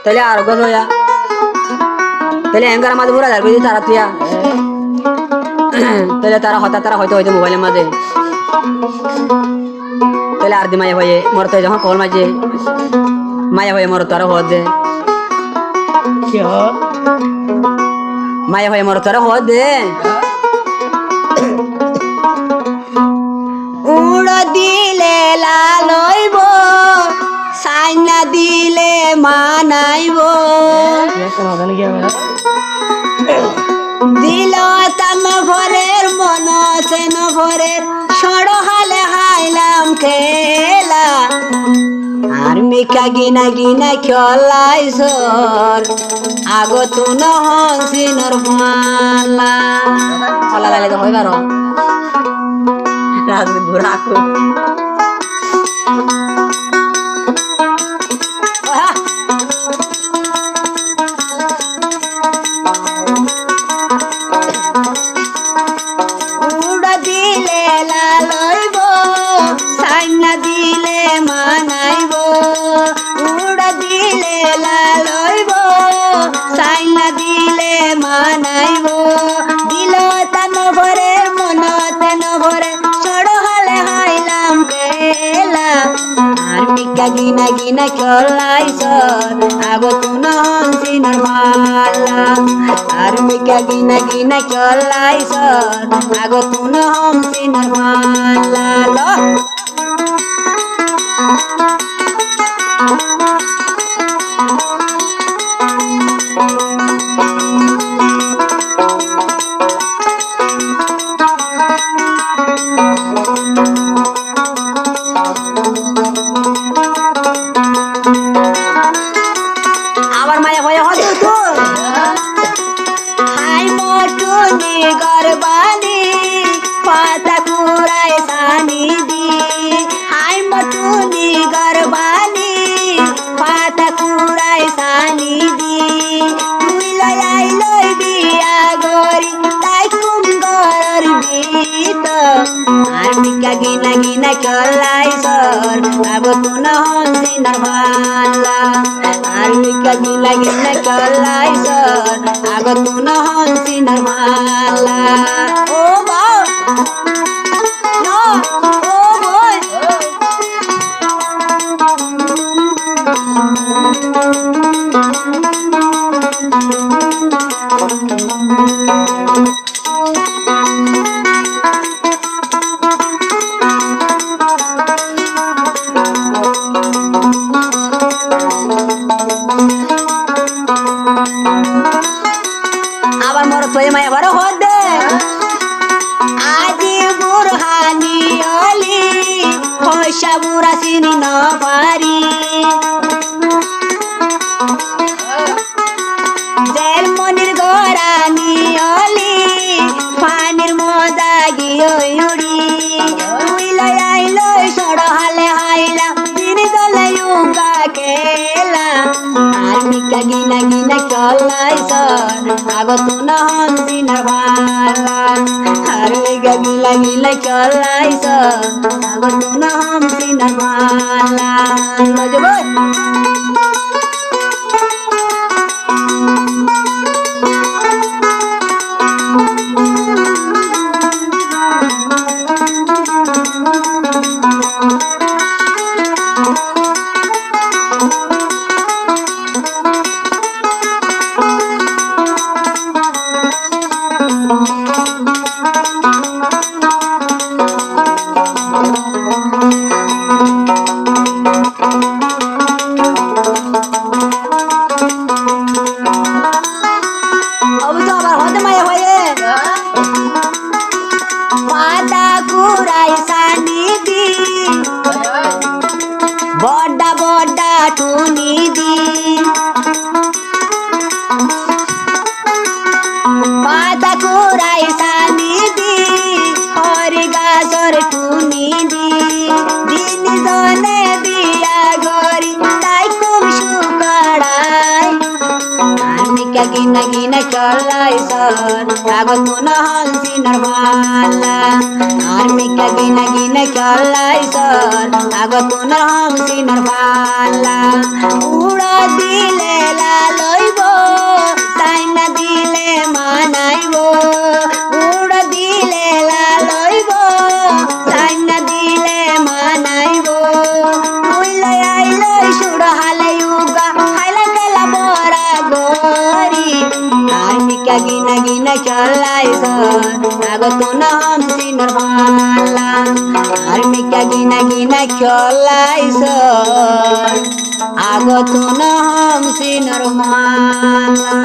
তাহলে আর গজ হইয়া তাহলে এঙ্গার মাঝে পুরা যাবে তারা তুইয়া তাহলে তারা হয়তো হয়তো মোবাইলের মাঝে তাহলে আর দি মায়া হয়ে মরতে যখন কল মাঝে মায়া হয়ে মরতো আরো হদ দে মায়া হয়ে মরতো আরো হদ দে উড় দিলে লালইব সাইনা দিলে মানাইব দিল তান ভরের মন সেন ভরের সড়হালে হাইলাম খেলা আর মিকা গিনা গিনা খেলাই সর আগত নহসিনর মালা হলা লালে তো হইবার রাজনি বুড়াকু উড়া দিলে লালইব সাইনা দিলে মানাইব উড়া দিলে লালইব সাইনা দিলে মানাইব দিল তান ভরে মন তেন ভরে চড়হালে হাইলাম খেলা আর মিকা গিনা গিনা খেলাই সর আগত নহসিনর মালা আর মিকা গিনা গিনা খেলাই সর আগত নহসিনর মালা ল আবার মায়া হয়ে হতো তো হাই মোটুনি গরবানি পাতা কুড়াই সানি দি হাই মোটুনি গরবানি পাতা কুড়াই সানি দি তুই লই লই বিয়া গরি তাই কুমগর বিত আর মিকা গিনা গিনা খেলাই সর আগত নহসিনর মালা আর মিকা গিনা গিনা খেলাই সর আগত নহসিনর মালা ও বাউ নো ও বই আবার মোর তোয় মায়া বড় হদে আজি বুরহানি অলি হইসা বুড়া চিনি ন পারি জেল মনির গরানি অলি পানির মজা গিয়ে উড়ি তুই লই লই সড়হালে হাইলা দিন দলে উগা খেলা আর মিকা গিনা গিনা খেলাই সর আগত নহসিনর মালা আর মিকা গিলা গিলা খেলাই সর আগত নহসিনর মালা লজব বড়া বড়া টুনি দি পাতা কুড়াই সানি দি হরি গাছর টুনি দি দিন জনে বিয়া গরি তাই খুব সুকড়াই মিকা গিনা গিনা চলাই সর আগত নহসিনর মালা আর মিকা গিনা গিনা চলাই সর আগত নহসিনর মালা উড়া দিলে মিকা গিনা গিনা খেলাইছ আগত না হামসি নরমালা আর মিকা গিনা গিনা খেলাইছ আগত না হামসি নরমালা